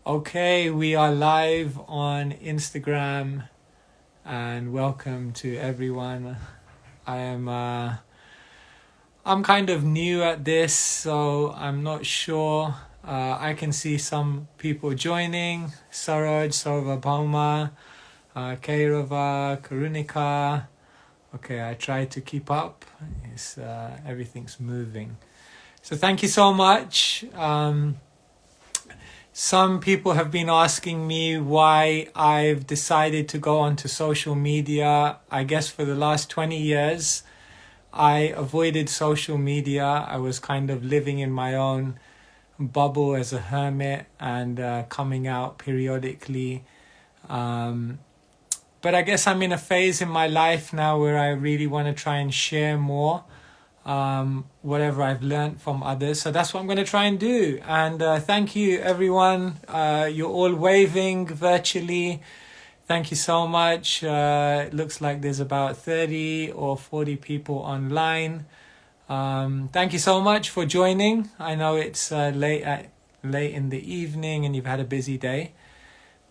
Okay, we are live on Instagram and welcome to everyone. I'm kind of new at this, so I'm not sure. I can see some people joining. Saroj, Sarvabhauma, Kairava, Karunika. Okay, I try to keep up. Everything's moving. So thank you so much. Some people have been asking me why I've decided to go onto social media. I guess for the last 20 years, I avoided social media. I was kind of living in my own bubble as a hermit and coming out periodically. But I guess I'm in a phase in my life now where I really want to try and share more whatever I've learned from others. So that's what I'm going to try and do. And thank you, everyone. You're all waving virtually. Thank you so much. It looks like there's about 30 or 40 people online. Thank you so much for joining. I know it's late in the evening and you've had a busy day,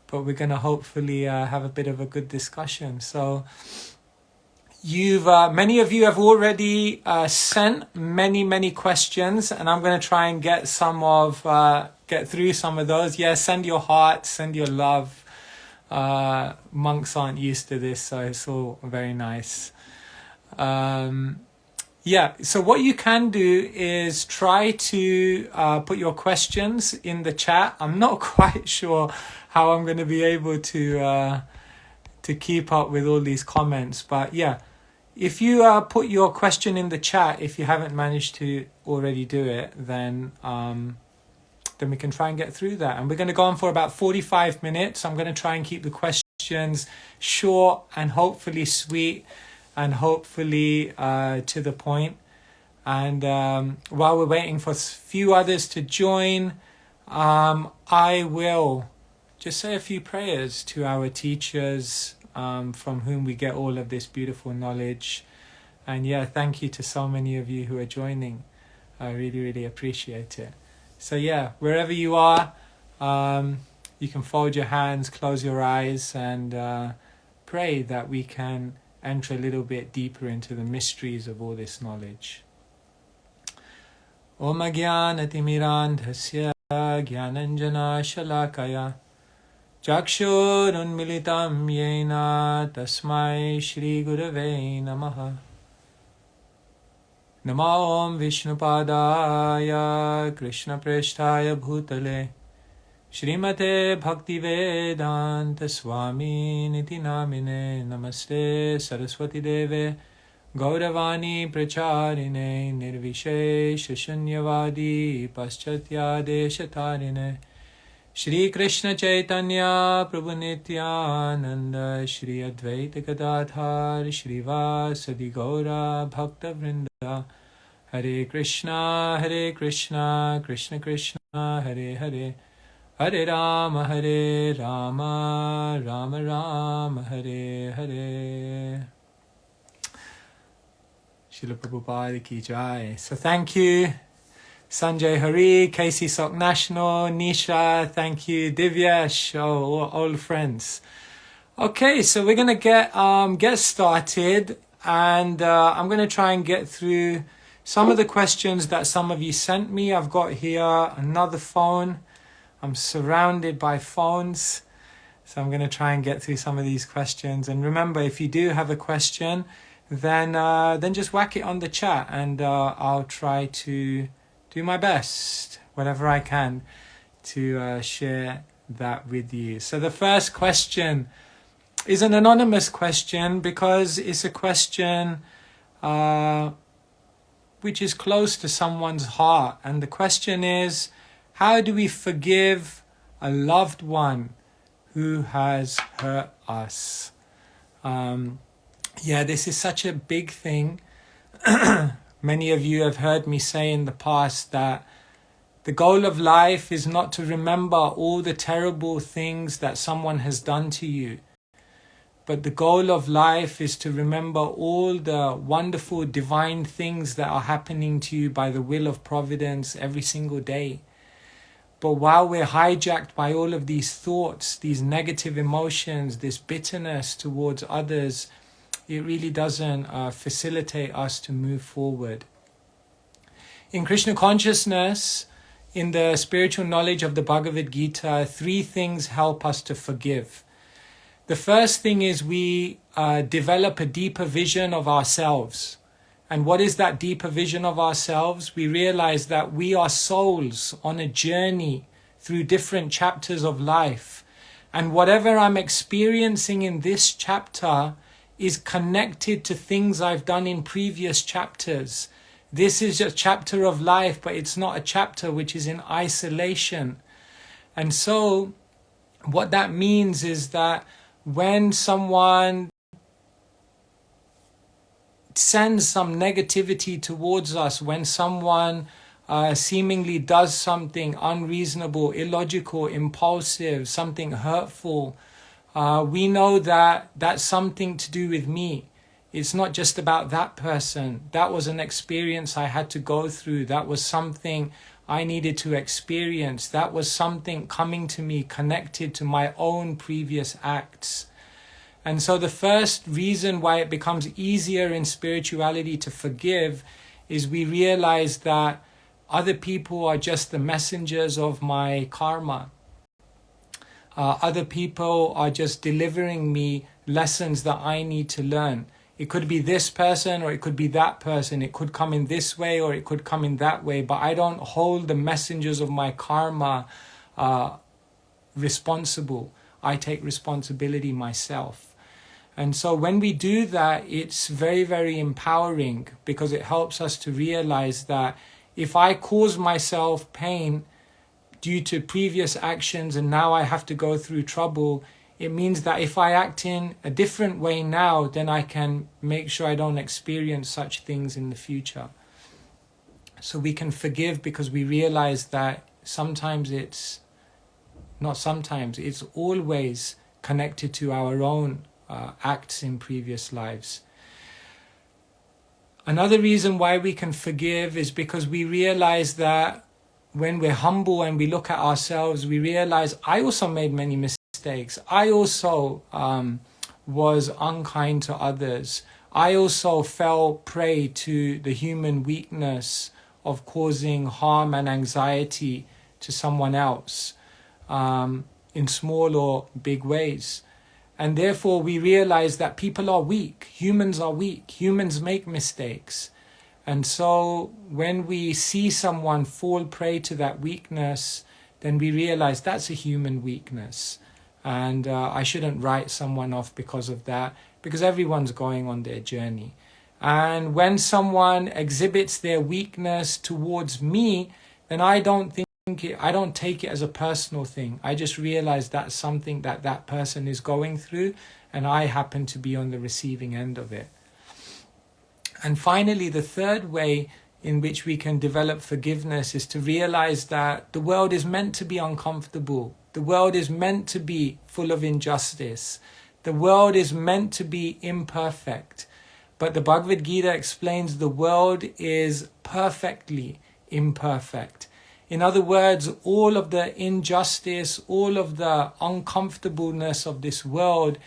but we're going to hopefully have a bit of a good discussion. So many of you have already sent many questions, and I'm going to try and get through some of those. Yeah, send your heart, send your love. Monks aren't used to this, so it's all very nice. So what you can do is try to put your questions in the chat. I'm not quite sure how I'm going to be able to keep up with all these comments, but yeah. If you put your question in the chat, if you haven't managed to already do it, then we can try and get through that. And we're going to go on for about 45 minutes. I'm going to try and keep the questions short and hopefully sweet and hopefully to the point. And while we're waiting for a few others to join, I will just say a few prayers to our teachers, from whom we get all of this beautiful knowledge. And yeah, thank you to so many of you who are joining. I really appreciate it. So yeah, wherever you are, you can fold your hands, close your eyes, and pray that we can enter a little bit deeper into the mysteries of all this knowledge. Om Agyanatimirandhasya Gyananjana Shalakaya Chakshurunmilitam yena tasmai Shri Gurave Namaha. Namo Om Vishnupadaya Krishna Presthaya Bhutale Shrimate Bhaktivedanta Swami Niti Namine. Namaste Saraswati Deve Gauravani Pracharine Nirvishesha Shunyavadi Paschatya Deshatarine Shri Krishna Chaitanya Prabhu Nityananda Shri Advaita Gadadhar Shri Vasadi Gaura Bhakta Vrinda. Hare Krishna Krishna Krishna Hare Hare, Hare Rama Rama Rama Hare Hare. Srila Prabhupada ki jai. So thank you Sanjay Hari, KC Sok National, Nisha, thank you, Divyash, all friends. Okay, so we're gonna get started, and I'm gonna try and get through some of the questions that some of you sent me. I've got here another phone. I'm surrounded by phones, so I'm gonna try and get through some of these questions. And remember, if you do have a question, then just whack it on the chat, and I'll try to do my best, whatever I can, to share that with you. So the first question is an anonymous question because it's a question which is close to someone's heart. And the question is, how do we forgive a loved one who has hurt us? This is such a big thing. Many of you have heard me say in the past that the goal of life is not to remember all the terrible things that someone has done to you, but the goal of life is to remember all the wonderful divine things that are happening to you by the will of providence every single day. But while we're hijacked by all of these thoughts, these negative emotions, this bitterness towards others, it really doesn't facilitate us to move forward. In Krishna consciousness, in the spiritual knowledge of the Bhagavad Gita, 3 things help us to forgive. The first thing is we develop a deeper vision of ourselves. And what is that deeper vision of ourselves? We realize that we are souls on a journey through different chapters of life. And whatever I'm experiencing in this chapter is connected to things I've done in previous chapters. This is a chapter of life, but it's not a chapter which is in isolation. And so what that means is that when someone sends some negativity towards us, when someone seemingly does something unreasonable, illogical, impulsive, something hurtful, we know that that's something to do with me. It's not just about that person. That was an experience I had to go through. That was something I needed to experience. That was something coming to me connected to my own previous acts. And so the first reason why it becomes easier in spirituality to forgive is we realize that other people are just the messengers of my karma. Other people are just delivering me lessons that I need to learn. It could be this person or it could be that person. It could come in this way or it could come in that way. But I don't hold the messengers of my karma responsible. I take responsibility myself. And so when we do that, it's very, very empowering because it helps us to realize that if I cause myself pain due to previous actions and now I have to go through trouble, it means that if I act in a different way now, then I can make sure I don't experience such things in the future. So we can forgive because we realize that sometimes it's always connected to our own acts in previous lives. Another reason why we can forgive is because we realize that when we're humble and we look at ourselves, we realize I also made many mistakes. I also was unkind to others. I also fell prey to the human weakness of causing harm and anxiety to someone else in small or big ways. And therefore we realize that people are weak. Humans are weak. Humans make mistakes. And so when we see someone fall prey to that weakness, then we realize that's a human weakness. And I shouldn't write someone off because of that, because everyone's going on their journey. And when someone exhibits their weakness towards me, then I don't take it as a personal thing. I just realize that's something that person is going through, and I happen to be on the receiving end of it. And finally, the third way in which we can develop forgiveness is to realize that the world is meant to be uncomfortable. The world is meant to be full of injustice. The world is meant to be imperfect. But the Bhagavad Gita explains the world is perfectly imperfect. In other words, all of the injustice, all of the uncomfortableness of this world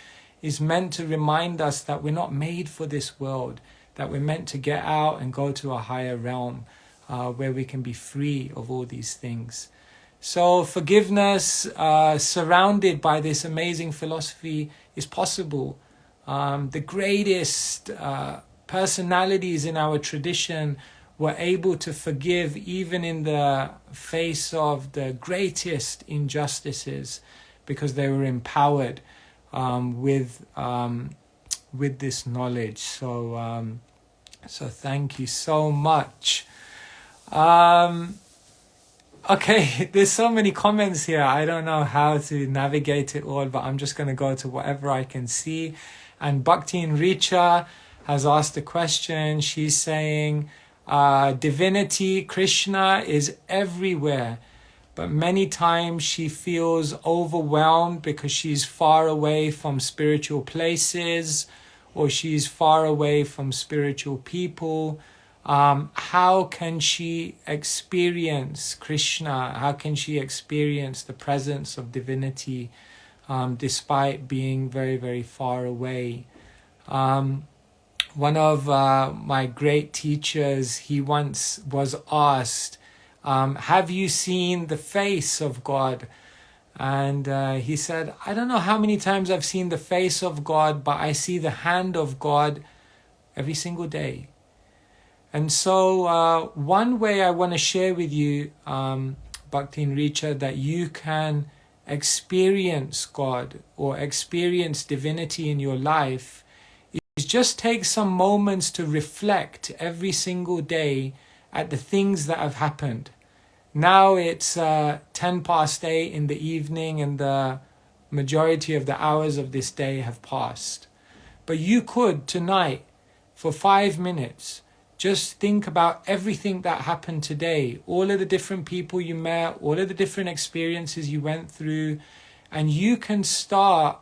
is meant to remind us that we're not made for this world, that we're meant to get out and go to a higher realm where we can be free of all these things. So forgiveness surrounded by this amazing philosophy is possible. The greatest personalities in our tradition were able to forgive even in the face of the greatest injustices because they were empowered with this knowledge. So thank you so much. Okay, there's so many comments here. I don't know how to navigate it all, but I'm just going to go to whatever I can see. And Bhakti Richa has asked a question. She's saying, divinity, Krishna is everywhere, but many times she feels overwhelmed because she's far away from spiritual places or she's far away from spiritual people. how can she experience Krishna? How can she experience the presence of divinity despite being very, very far away? One of my great teachers, he once was asked, have you seen the face of God? And he said, I don't know how many times I've seen the face of God, but I see the hand of God every single day. And so one way I want to share with you, Bhaktin Richa, that you can experience God or experience divinity in your life is just take some moments to reflect every single day at the things that have happened. Now it's 10 past 8 in the evening and the majority of the hours of this day have passed. But you could tonight, for 5 minutes, just think about everything that happened today, all of the different people you met, all of the different experiences you went through, and you can start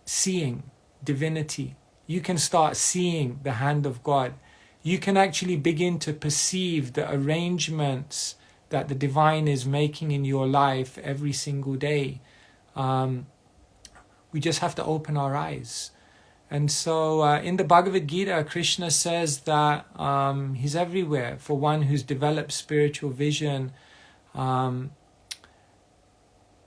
seeing divinity. You can start seeing the hand of God. You can actually begin to perceive the arrangements that the divine is making in your life every single day. We just have to open our eyes. And so in the Bhagavad Gita, Krishna says that he's everywhere for one who's developed spiritual vision. And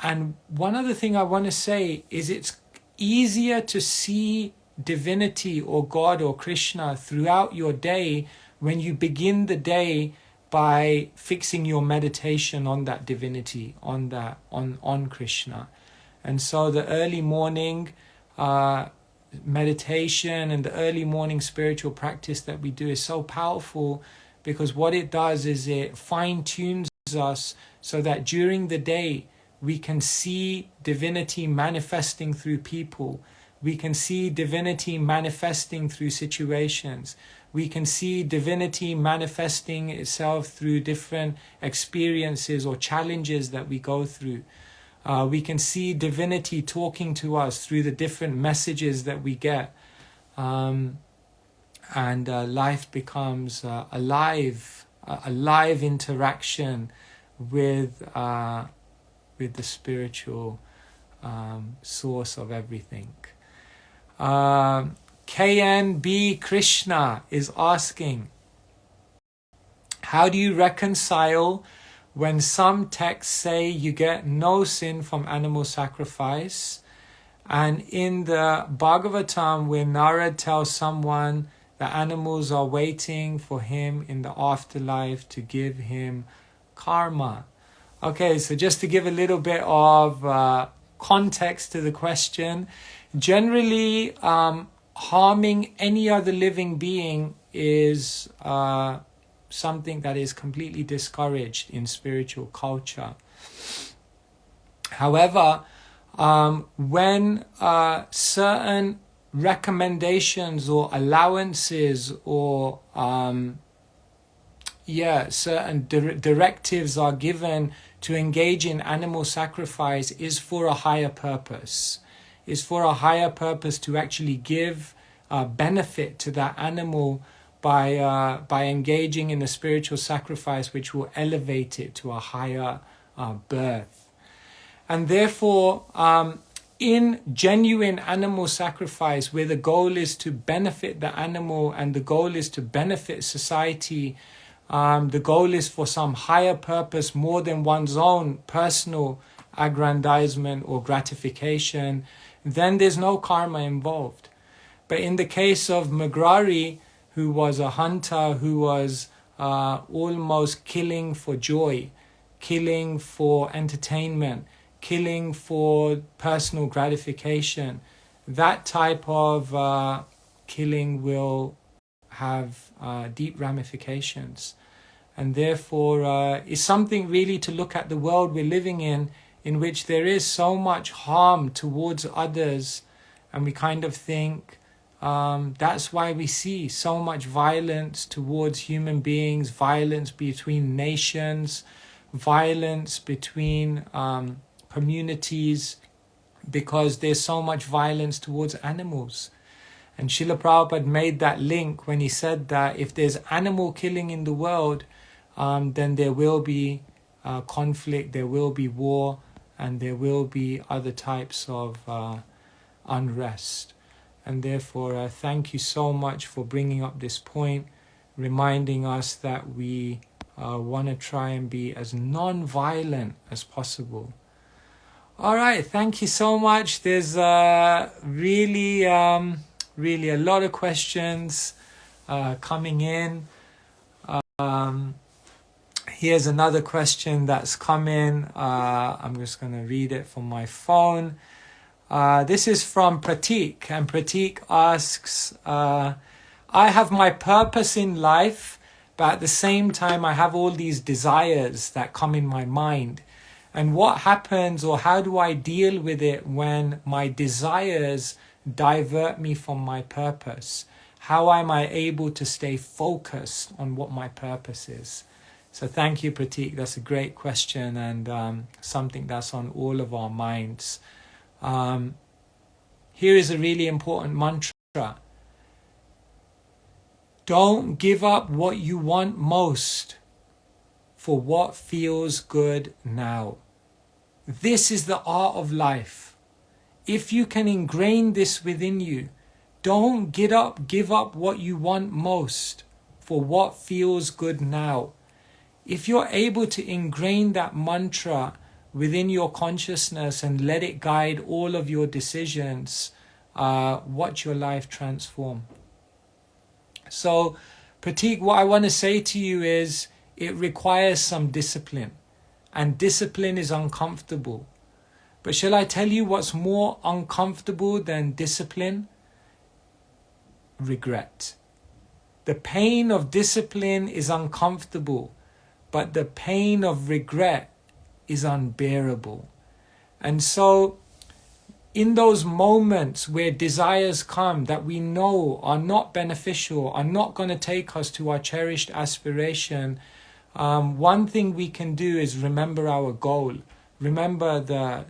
one other thing I want to say is it's easier to see divinity or God or Krishna throughout your day when you begin the day by fixing your meditation on that divinity, on Krishna. And so the early morning meditation and the early morning spiritual practice that we do is so powerful, because what it does is it fine-tunes us so that during the day we can see divinity manifesting through people. We can see divinity manifesting through situations. We can see divinity manifesting itself through different experiences or challenges that we go through. We can see divinity talking to us through the different messages that we get. And life becomes a live interaction with the spiritual source of everything. KNB Krishna is asking, how do you reconcile when some texts say you get no sin from animal sacrifice, and in the Bhagavatam where Narad tells someone that animals are waiting for him in the afterlife to give him karma? Okay, so just to give a little bit of context to the question, generally harming any other living being is something that is completely discouraged in spiritual culture. However, when certain recommendations or allowances or certain directives are given to engage in animal sacrifice is for a higher purpose. Is for a higher purpose to actually give benefit to that animal by engaging in a spiritual sacrifice which will elevate it to a higher birth. And therefore, in genuine animal sacrifice, where the goal is to benefit the animal and the goal is to benefit society, the goal is for some higher purpose more than one's own personal aggrandizement or gratification, then there's no karma involved. But in the case of Magrari, who was a hunter, who was almost killing for joy, killing for entertainment, killing for personal gratification, that type of killing will have deep ramifications. And therefore is something really to look at the world we're living in which there is so much harm towards others, and we kind of think that's why we see so much violence towards human beings, violence between nations, violence between communities, because there's so much violence towards animals. And Srila Prabhupada made that link when he said that if there's animal killing in the world, then there will be conflict, there will be war, and there will be other types of unrest. And therefore, thank you so much for bringing up this point, reminding us that we want to try and be as non-violent as possible. All right, thank you so much. There's really a lot of questions coming in. Here's another question that's come in. I'm just going to read it from my phone. This is from Pratik, and Pratik asks, I have my purpose in life, but at the same time I have all these desires that come in my mind. And what happens, or how do I deal with it when my desires divert me from my purpose? How am I able to stay focused on what my purpose is? So thank you, Pratik. That's a great question, and something that's on all of our minds. Here is a really important mantra. Don't give up what you want most for what feels good now. This is the art of life. If you can ingrain this within you, don't give up what you want most for what feels good now. If you're able to ingrain that mantra within your consciousness and let it guide all of your decisions, watch your life transform. So, Pratik, what I want to say to you is, it requires some discipline, and discipline is uncomfortable. But shall I tell you what's more uncomfortable than discipline? Regret. The pain of discipline is uncomfortable, but the pain of regret is unbearable. And so, in those moments where desires come that we know are not beneficial, are not going to take us to our cherished aspiration, one thing we can do is remember our goal. Remember the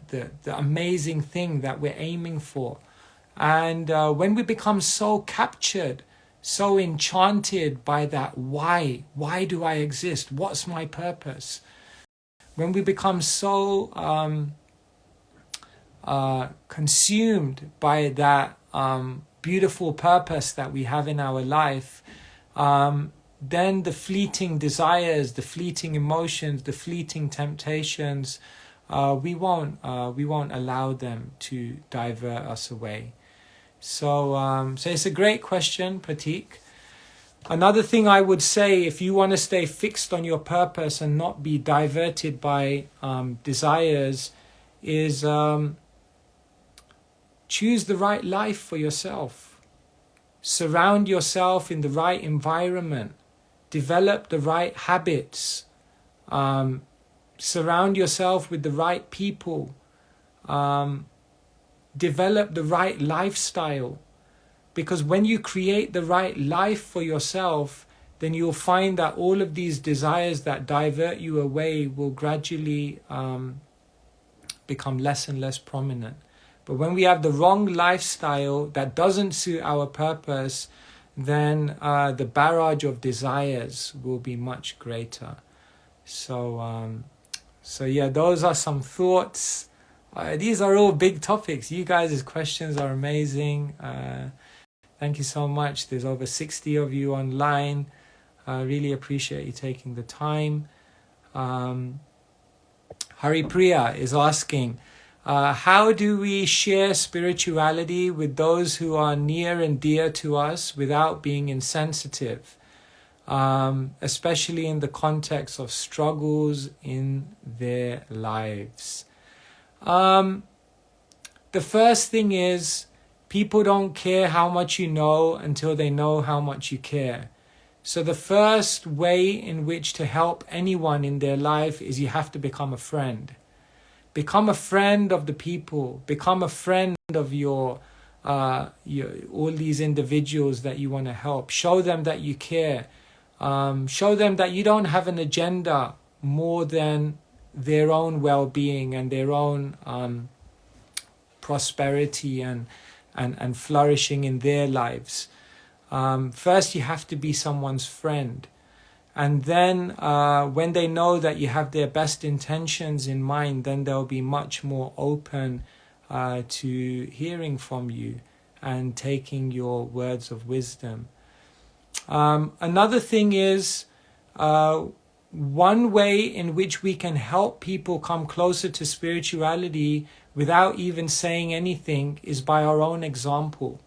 amazing thing that we're aiming for. And when we become so captured, so enchanted by that why do I exist? What's my purpose? When we become so consumed by that beautiful purpose that we have in our life, then the fleeting desires, the fleeting emotions, the fleeting temptations, we won't allow them to divert us away. So it's a great question, Pratik. Another thing I would say, if you want to stay fixed on your purpose and not be diverted by desires, is choose the right life for yourself. Surround yourself in the right environment. Develop the right habits. Surround yourself with the right people. Develop the right lifestyle. Because when you create the right life for yourself, then you'll find that all of these desires that divert you away will gradually become less and less prominent. But when we have the wrong lifestyle that doesn't suit our purpose, then the barrage of desires will be much greater. So yeah, those are some thoughts. These are all big topics. You guys' questions are amazing. Thank you so much. There's over 60 of you online. I really appreciate you taking the time. Haripriya is asking, how do we share spirituality with those who are near and dear to us without being insensitive, especially in the context of struggles in their lives? The first thing is, people don't care how much you know until they know how much you care. So the first way in which to help anyone in their life is you have to become a friend. Become a friend of the people. Become a friend of your all these individuals that you want to help. Show them that you care. Show them that you don't have an agenda more than their own well-being and their own prosperity and and flourishing in their lives. First, you have to be someone's friend. And then when they know that you have their best intentions in mind, then they'll be much more open to hearing from you and taking your words of wisdom. Another thing is, one way in which we can help people come closer to spirituality without even saying anything is by our own example.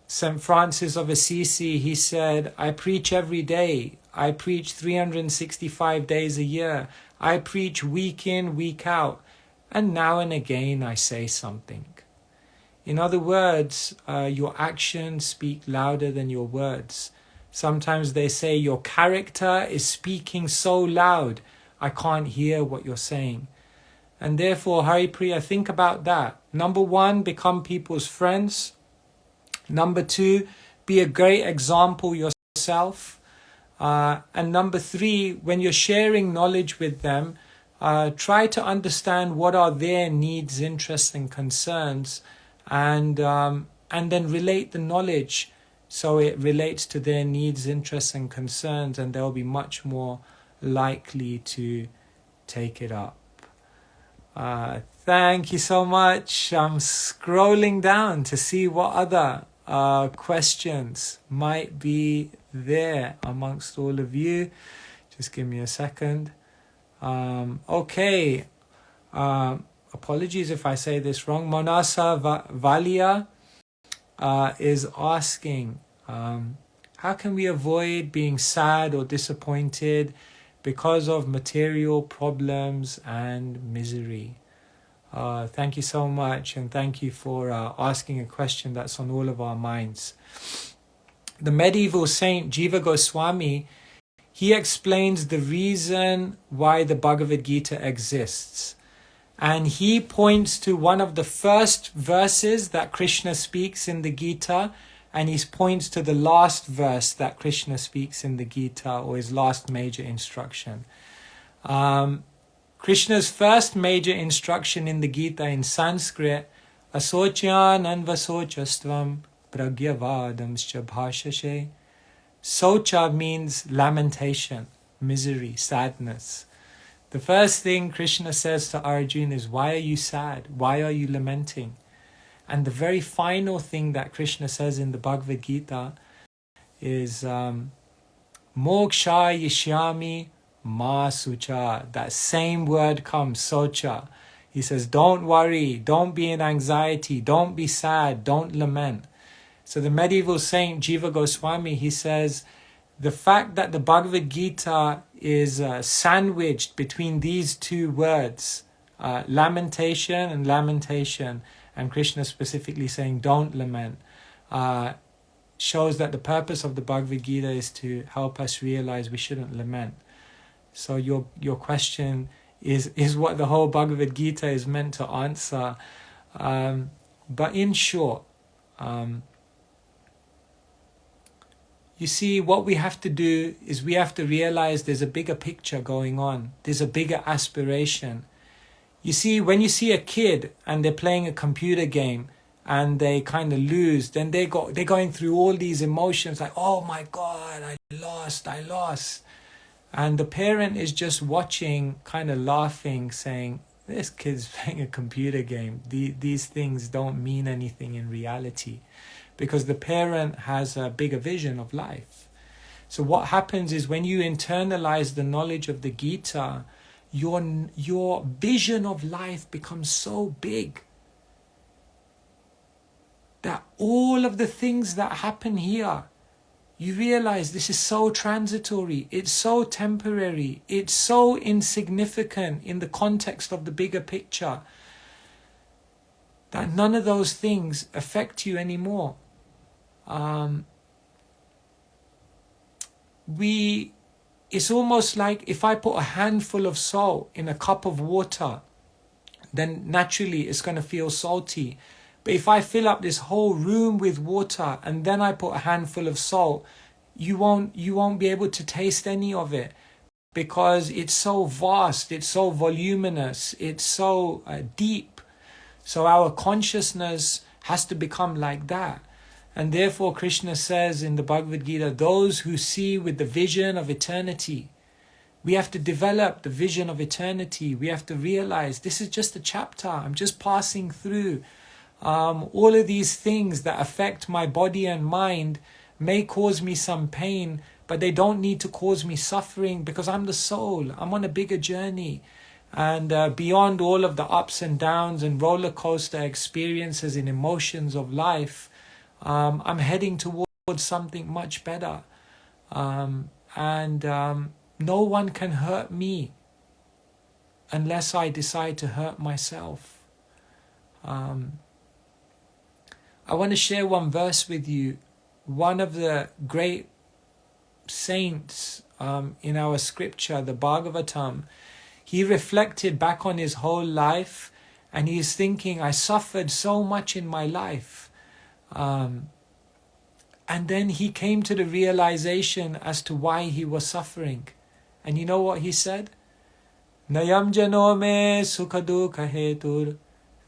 St. Francis of Assisi, he said, I preach every day. I preach 365 days a year. I preach week in, week out. And now and again I say something. In other words, your actions speak louder than your words. Sometimes they say your character is speaking so loud, I can't hear what you're saying. And therefore, Haripriya, think about that. Number one, become people's friends. Number two, be a great example yourself. And number three, when you're sharing knowledge with them, try to understand what are their needs, interests, and concerns, and then relate the knowledge so it relates to their needs, interests, and concerns, and they'll be much more likely to take it up. Thank you so much. I'm scrolling down to see what other questions might be there amongst all of you. Just give me a second. Okay. Apologies if I say this wrong. Manasa Valia is asking, how can we avoid being sad or disappointed because of material problems and misery? Thank you so much, and thank you for asking a question that's on all of our minds. The medieval saint Jiva Goswami, he explains the reason why the Bhagavad Gita exists. And he points to one of the first verses that Krishna speaks in the Gita, and he points to the last verse that Krishna speaks in the Gita, or his last major instruction. Krishna's first major instruction in the Gita in Sanskrit, asocyan anvasochastvam pragyavadamscha bhashashe. Socha means lamentation, misery, sadness. The first thing Krishna says to Arjuna is, why are you sad? Why are you lamenting? And the very final thing that Krishna says in the Bhagavad Gita is, moksha yishyami ma sucha. That same word comes, socha. He says, don't worry, don't be in anxiety, don't be sad, don't lament. So the medieval saint Jiva Goswami, he says, the fact that the Bhagavad Gita is sandwiched between these two words, lamentation, and Krishna specifically saying, don't lament, shows that the purpose of the Bhagavad Gita is to help us realize we shouldn't lament. So your question is what the whole Bhagavad Gita is meant to answer. But in short, you see, what we have to do is we have to realize there's a bigger picture going on. There's a bigger aspiration. You see, when you see a kid and they're playing a computer game and they kind of lose, then they're going through all these emotions like, oh my God, I lost. And the parent is just watching, kind of laughing, saying, this kid's playing a computer game. These things don't mean anything in reality, because the parent has a bigger vision of life. So what happens is when you internalize the knowledge of the Gita, your vision of life becomes so big that all of the things that happen here, you realize this is so transitory, it's so temporary, it's so insignificant in the context of the bigger picture, that none of those things affect you anymore. It's almost like if I put a handful of salt in a cup of water, then naturally it's going to feel salty. But if I fill up this whole room with water and then I put a handful of salt, you won't be able to taste any of it, because it's so vast, it's so voluminous, it's so deep. So our consciousness has to become like that. And therefore Krishna says in the Bhagavad Gita, those who see with the vision of eternity, we have to develop the vision of eternity. We have to realize this is just a chapter. I'm just passing through. All of these things that affect my body and mind may cause me some pain, but they don't need to cause me suffering because I'm the soul. I'm on a bigger journey. And beyond all of the ups and downs and roller coaster experiences and emotions of life, I'm heading towards something much better. No one can hurt me unless I decide to hurt myself. I want to share one verse with you. One of the great saints in our scripture, the Bhagavatam, he reflected back on his whole life and he is thinking, I suffered so much in my life. And then he came to the realization as to why he was suffering. And you know what he said? Nayam jano me sukha dukha hetur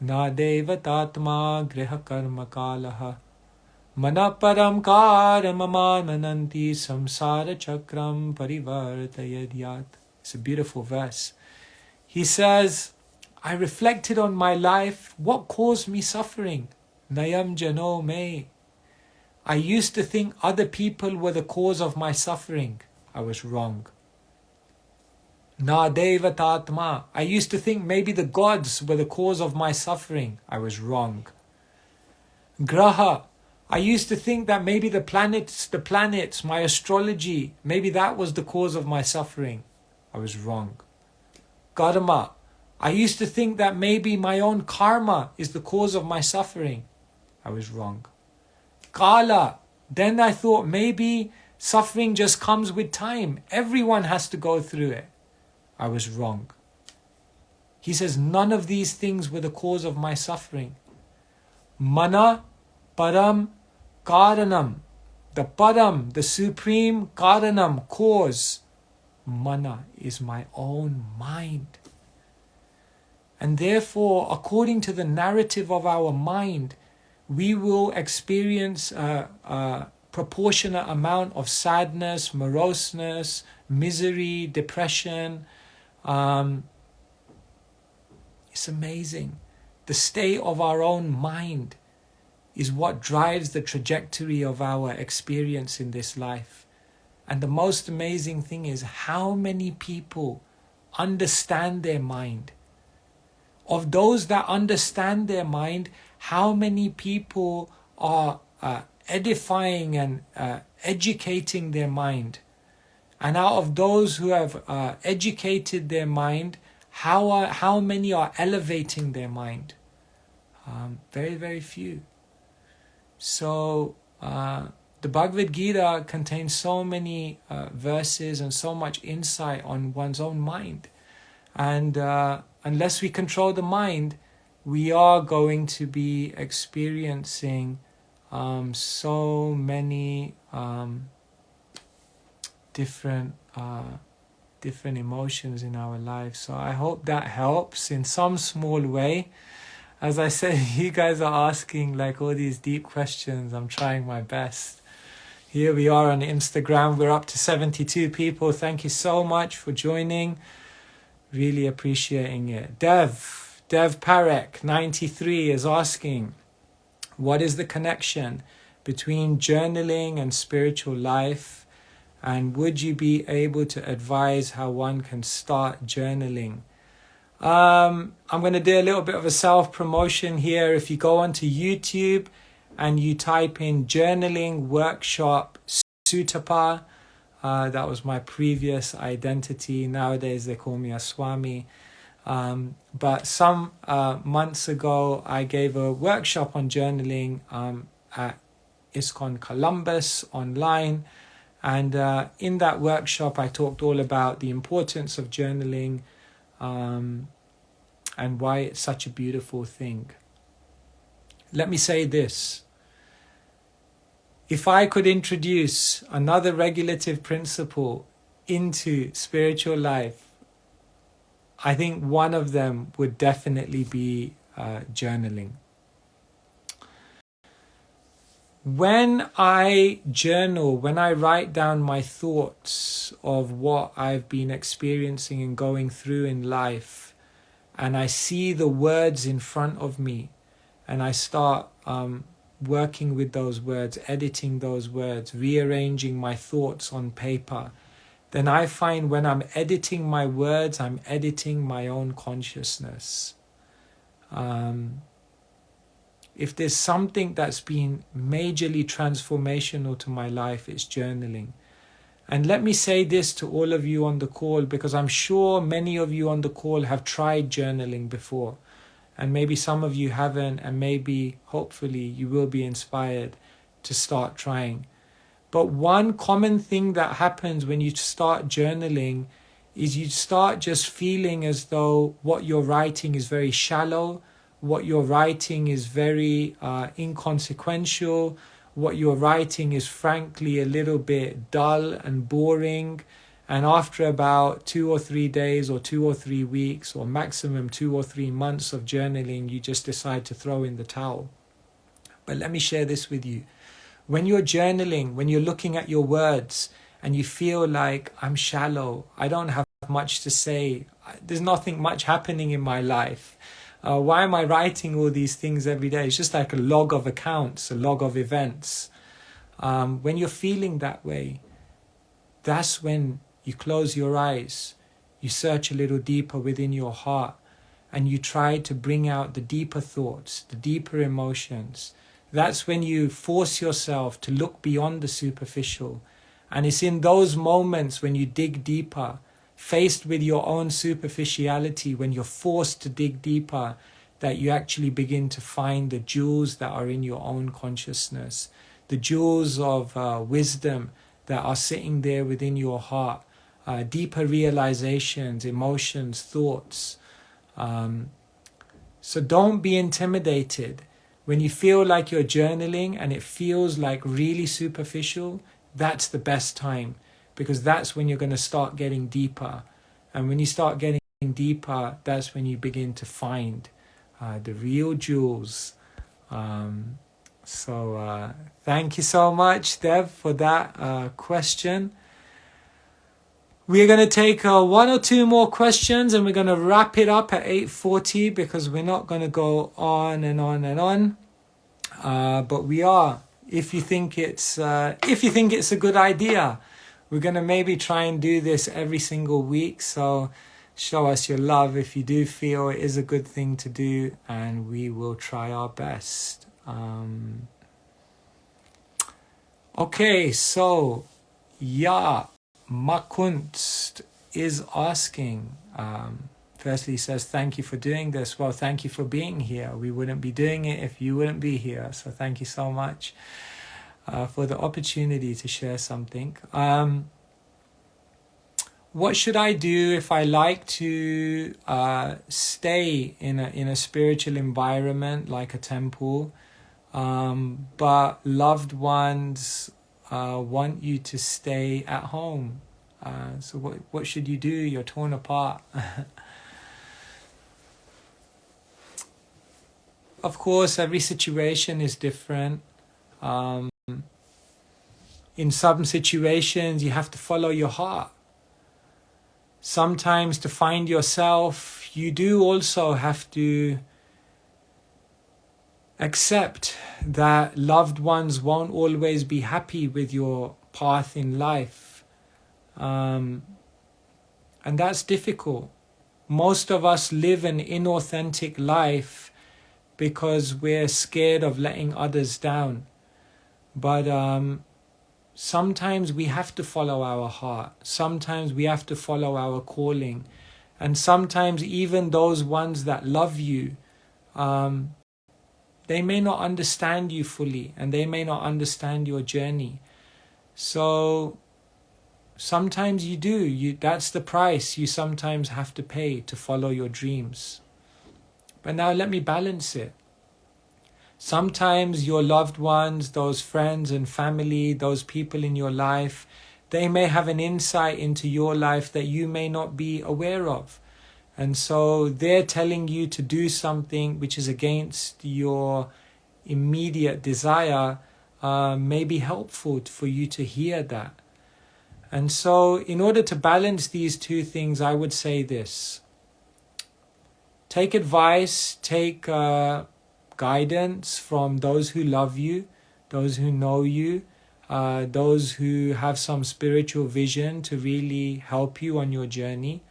na devatatma griha karma kalaha manaparam karama mananti samsara chakram parivartayadyat. It's a beautiful verse. He says, I reflected on my life. What caused me suffering? Nayam jano me. I used to think other people were the cause of my suffering. I was wrong. Na devatatma. I used to think maybe the gods were the cause of my suffering. I was wrong. Graha. I used to think that maybe the planets, my astrology, maybe that was the cause of my suffering. I was wrong. Karma. I used to think that maybe my own karma is the cause of my suffering. I was wrong. Kala. Then I thought maybe suffering just comes with time. Everyone has to go through it. I was wrong. He says none of these things were the cause of my suffering. Mana param karanam. The param, the supreme karanam, cause. Mana is my own mind. And therefore, according to the narrative of our mind, we will experience a proportionate amount of sadness, moroseness, misery, depression. It's amazing. The state of our own mind is what drives the trajectory of our experience in this life. And the most amazing thing is how many people understand their mind. Of those that understand their mind, how many people are edifying and educating their mind? And out of those who have educated their mind, how many are elevating their mind? Very, very few. So the Bhagavad Gita contains so many verses and so much insight on one's own mind. And unless we control the mind, we are going to be experiencing so many different emotions in our lives. So I hope that helps in some small way. As I said, you guys are asking like all these deep questions. I'm trying my best. Here we are on Instagram. We're up to 72 people. Thank you so much for joining. Really appreciating it. Dev Parek 93 is asking, what is the connection between journaling and spiritual life? And would you be able to advise how one can start journaling? I'm going to do a little bit of a self-promotion here. If you go onto YouTube and you type in journaling workshop Sutapa, that was my previous identity. Nowadays they call me a Swami. But some months ago I gave a workshop on journaling at ISKCON Columbus online. And in that workshop I talked all about the importance of journaling and why it's such a beautiful thing. Let me say this. If I could introduce another regulative principle into spiritual life, I think one of them would definitely be journaling. When I journal, when I write down my thoughts of what I've been experiencing and going through in life, and I see the words in front of me, and I start working with those words, editing those words, rearranging my thoughts on paper, then I find when I'm editing my words, I'm editing my own consciousness. If there's something that's been majorly transformational to my life, it's journaling. And let me say this to all of you on the call, because I'm sure many of you on the call have tried journaling before. And maybe some of you haven't, and maybe, hopefully, you will be inspired to start trying. But one common thing that happens when you start journaling is you start just feeling as though what you're writing is very shallow, what you're writing is very inconsequential, what you're writing is frankly a little bit dull and boring. And after about 2 or 3 days or 2 or 3 weeks or maximum 2 or 3 months of journaling, you just decide to throw in the towel. But let me share this with you. When you're journaling, when you're looking at your words and you feel like I'm shallow, I don't have much to say, there's nothing much happening in my life. Why am I writing all these things every day? It's just like a log of accounts, a log of events. When you're feeling that way, that's when you close your eyes, you search a little deeper within your heart, and you try to bring out the deeper thoughts, the deeper emotions. That's when you force yourself to look beyond the superficial. And it's in those moments when you dig deeper, faced with your own superficiality, when you're forced to dig deeper, that you actually begin to find the jewels that are in your own consciousness, the jewels of wisdom that are sitting there within your heart, deeper realizations, emotions, thoughts. So don't be intimidated. When you feel like you're journaling and it feels like really superficial, that's the best time, because that's when you're going to start getting deeper. And when you start getting deeper, that's when you begin to find the real jewels. So thank you so much, Dev, for that question. We're going to take 1 or 2 more questions, and we're going to wrap it up at 8:40, because we're not going to go on and on and on. But we are. If you think it's a good idea, we're going to maybe try and do this every single week. So show us your love if you do feel it is a good thing to do, and we will try our best. Okay, so Makunst is asking, firstly, he says, thank you for doing this. Well, thank you for being here. We wouldn't be doing it if you wouldn't be here. So thank you so much for the opportunity to share something. What should I do if I like to stay in a spiritual environment like a temple, but loved ones want you to stay at home? So what should you do? You're torn apart. Of course, every situation is different. In some situations, you have to follow your heart. Sometimes to find yourself, you do also have to accept that loved ones won't always be happy with your path in life. And that's difficult. Most of us live an inauthentic life because we're scared of letting others down. But sometimes we have to follow our heart. Sometimes we have to follow our calling. And sometimes even those ones that love you, they may not understand you fully, and they may not understand your journey. So sometimes you do. That's the price you sometimes have to pay to follow your dreams. But now let me balance it. Sometimes your loved ones, those friends and family, those people in your life, they may have an insight into your life that you may not be aware of. And so they're telling you to do something which is against your immediate desire, may be helpful for you to hear that. And so in order to balance these two things, I would say this: take advice, take guidance from those who love you, those who know you, those who have some spiritual vision to really help you on your journey,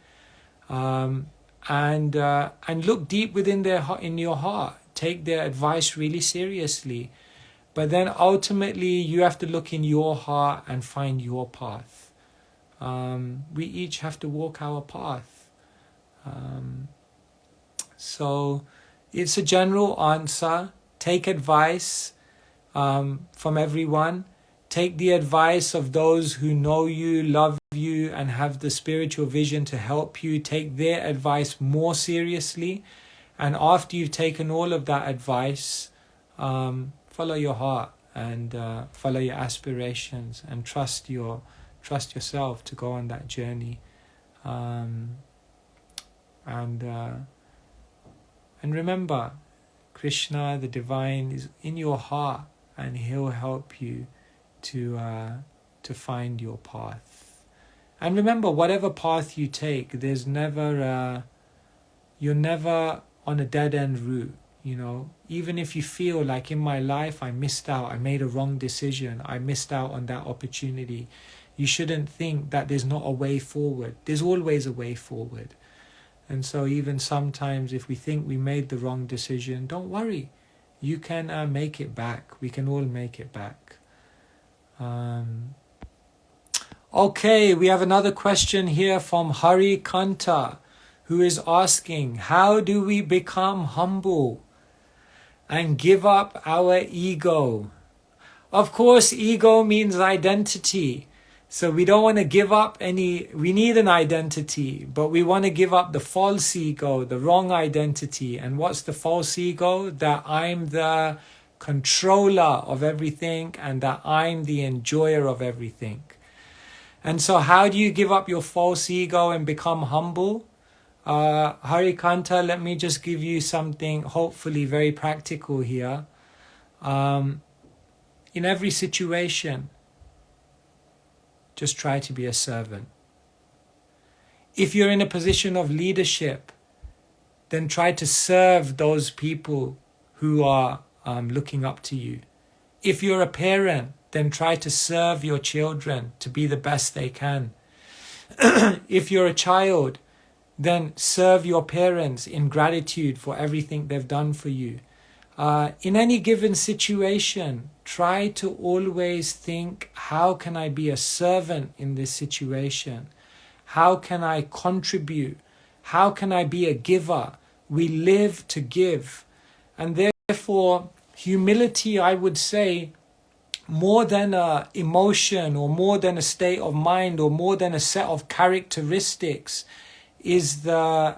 and look deep within in your heart. Take their advice really seriously, but then ultimately you have to look in your heart and find your path. We each have to walk our path. So it's a general answer. Take advice from everyone. Take the advice of those who know you, love you, and have the spiritual vision to help you. Take their advice more seriously. And after you've taken all of that advice, follow your heart and follow your aspirations and trust yourself to go on that journey. And remember, Krishna, the divine, is in your heart, and he'll help you to find your path. And remember, whatever path you take, there's never you're never on a dead-end route. You know, even if you feel like, in my life I missed out, I made a wrong decision, I missed out on that opportunity, you shouldn't think that there's not a way forward. There's always a way forward. And so even sometimes if we think we made the wrong decision, don't worry. You can make it back. We can all make it back. Okay, we have another question here from Hari Kanta, who is asking, how do we become humble and give up our ego? Of course, ego means identity. So we don't want to give up we need an identity, but we want to give up the false ego, the wrong identity. And what's the false ego? That I'm the controller of everything and that I'm the enjoyer of everything. And so how do you give up your false ego and become humble? Harikanta, let me just give you something hopefully very practical here. In every situation, just try to be a servant. If you're in a position of leadership, then try to serve those people who are looking up to you. If you're a parent, then try to serve your children to be the best they can. If you're a child, then serve your parents in gratitude for everything they've done for you. In any given situation, try to always think, how can I be a servant in this situation? How can I contribute? How can I be a giver? We live to give. And therefore, humility, I would say, more than an emotion or more than a state of mind or more than a set of characteristics, is the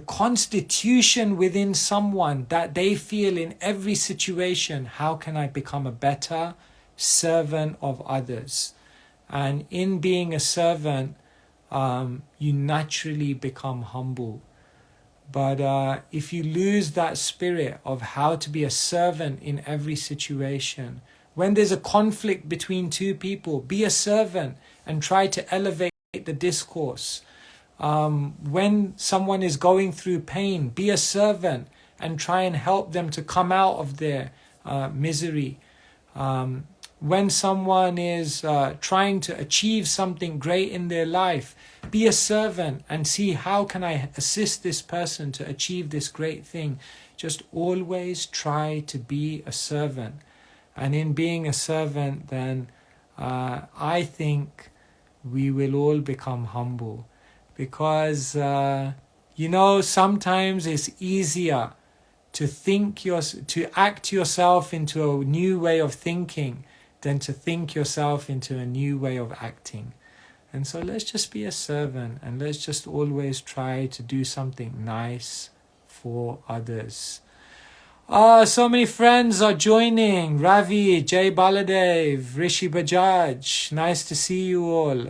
constitution within someone that they feel in every situation, how can I become a better servant of others? And in being a servant, you naturally become humble. But if you lose that spirit of how to be a servant in every situation, when there's a conflict between two people, be a servant and try to elevate the discourse. When someone is going through pain, be a servant and try and help them to come out of their misery. When someone is trying to achieve something great in their life, be a servant and see, how can I assist this person to achieve this great thing? Just always try to be a servant. And in being a servant, then I think we will all become humble. Because, sometimes it's easier to act yourself into a new way of thinking than to think yourself into a new way of acting. And so let's just be a servant and let's just always try to do something nice for others. So many friends are joining. Ravi, Jay Baladev, Rishi Bajaj. Nice to see you all.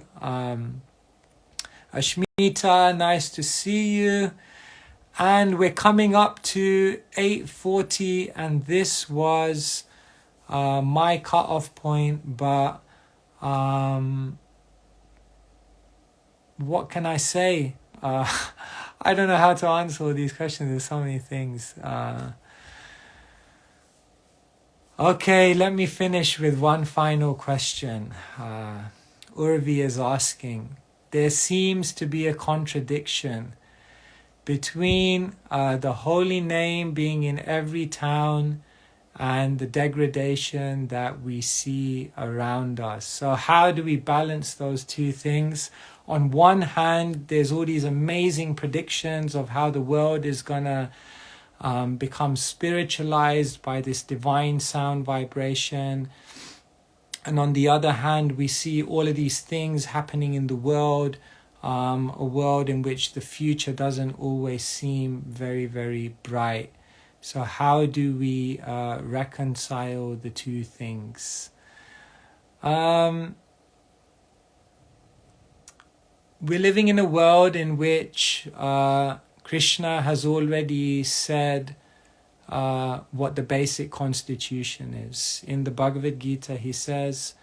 Ashmita, nice to see you. And we're coming up to 8:40, and this was my cutoff point, but what can I say? I don't know how to answer all these questions. There's so many things. Okay, let me finish with one final question. Urvi is asking, there seems to be a contradiction between the holy name being in every town and the degradation that we see around us. So how do we balance those two things? On one hand, there's all these amazing predictions of how the world is going to become spiritualized by this divine sound vibration. And on the other hand, we see all of these things happening in the world, a world in which the future doesn't always seem very, very bright. So how do we reconcile the two things? We're living in a world in which Krishna has already said what the basic constitution is. In the Bhagavad Gita, he says,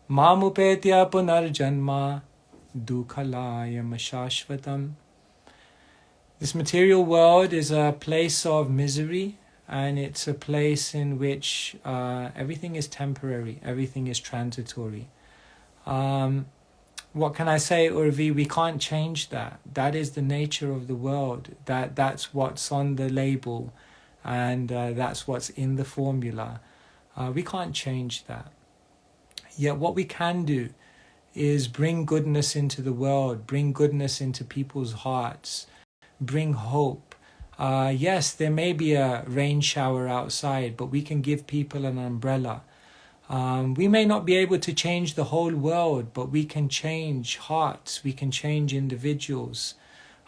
Mamupetya punarjanma dukhalayam shashvatam. This material world is a place of misery, and it's a place in which everything is temporary, everything is transitory. What can I say, Urvi? We can't change that. That is the nature of the world. That's what's on the label, and that's what's in the formula. We can't change that. Yet what we can do is bring goodness into the world, bring goodness into people's hearts, bring hope. Yes, there may be a rain shower outside, but we can give people an umbrella. We may not be able to change the whole world, but we can change hearts, we can change individuals.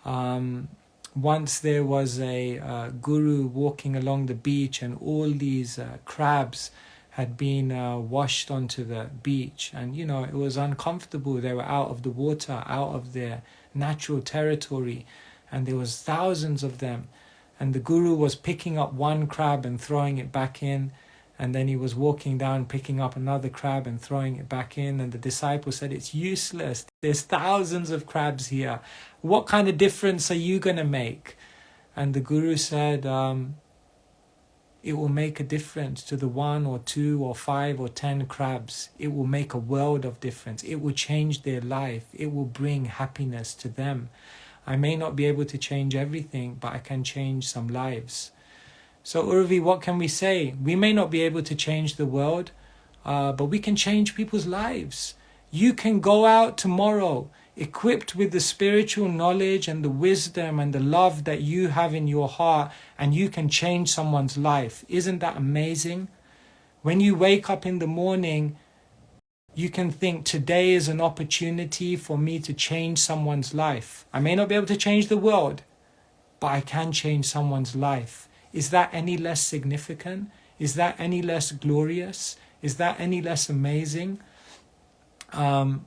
Once there was a guru walking along the beach, and all these crabs had been washed onto the beach, and it was uncomfortable. They were out of the water, out of their natural territory, and there was thousands of them, and the guru was picking up one crab and throwing it back in, and then he was walking down picking up another crab and throwing it back in, and the disciple said, it's useless, there's thousands of crabs here, what kind of difference are you going to make? And the guru said, it will make a difference to the 1 or 2 or 5 or 10 crabs. It will make a world of difference. It will change their life. It will bring happiness to them. I may not be able to change everything, but I can change some lives. So Urvi, what can we say? We may not be able to change the world, but we can change people's lives. You can go out tomorrow equipped with the spiritual knowledge and the wisdom and the love that you have in your heart, and you can change someone's life. Isn't that amazing? When you wake up in the morning, you can think, today is an opportunity for me to change someone's life. I may not be able to change the world, but I can change someone's life. Is that any less significant? Is that any less glorious? Is that any less amazing?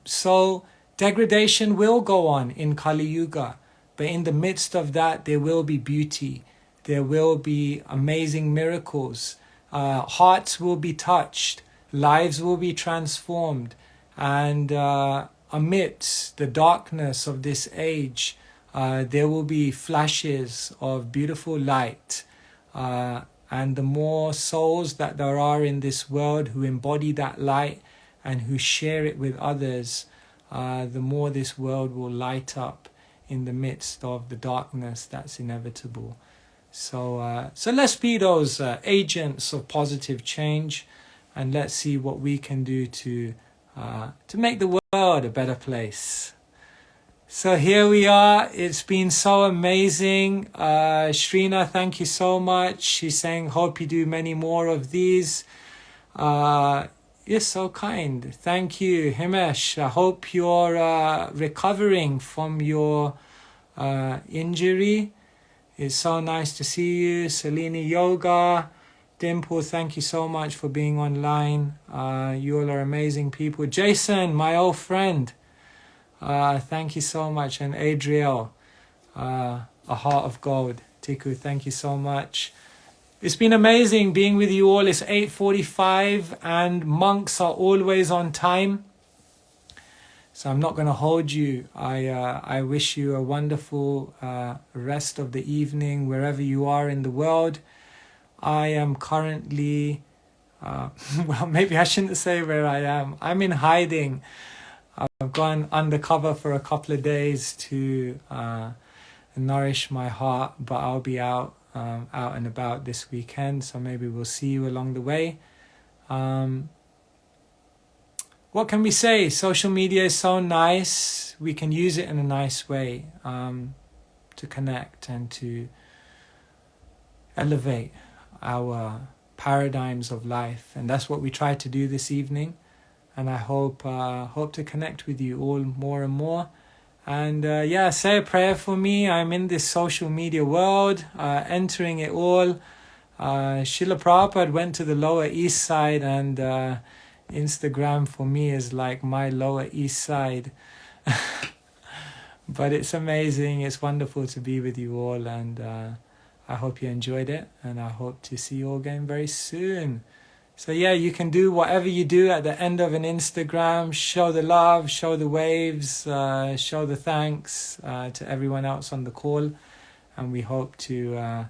So degradation will go on in Kali Yuga, but in the midst of that, there will be beauty. There will be amazing miracles. Hearts will be touched. Lives will be transformed. And amidst the darkness of this age, there will be flashes of beautiful light. And the more souls that there are in this world who embody that light and who share it with others, the more this world will light up in the midst of the darkness that's inevitable. So let's be those agents of positive change, and let's see what we can do to make the world a better place. So here we are. It's been so amazing. Shrina, thank you so much. She's saying, hope you do many more of these. You're so kind. Thank you, Himesh. I hope you're recovering from your injury. It's so nice to see you. Selini Yoga. Dimple, thank you so much for being online. You all are amazing people. Jason, my old friend. Thank you so much. And Adriel, a heart of gold. Tiku, thank you so much. It's been amazing being with you all. It's 8:45 and monks are always on time. So I'm not going to hold you. I wish you a wonderful rest of the evening wherever you are in the world. I am currently, well, maybe I shouldn't say where I am. I'm in hiding. I've gone undercover for a couple of days to nourish my heart, but I'll be out and about this weekend, so maybe we'll see you along the way. What can we say? Social media is so nice. We can use it in a nice way to connect and to elevate our paradigms of life, and that's what we try to do this evening. And I hope to connect with you all more and more. And say a prayer for me. I'm in this social media world, entering it all. Srila Prabhupada went to the Lower East Side, and Instagram for me is like my Lower East Side. But it's amazing. It's wonderful to be with you all, and I hope you enjoyed it, and I hope to see you all again very soon. So you can do whatever you do at the end of an Instagram. Show the love, show the waves, show the thanks to everyone else on the call. And we hope to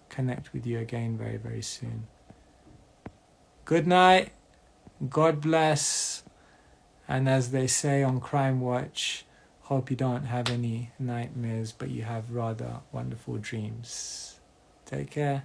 connect with you again very, very soon. Good night. God bless. And as they say on Crime Watch, hope you don't have any nightmares, but you have rather wonderful dreams. Take care.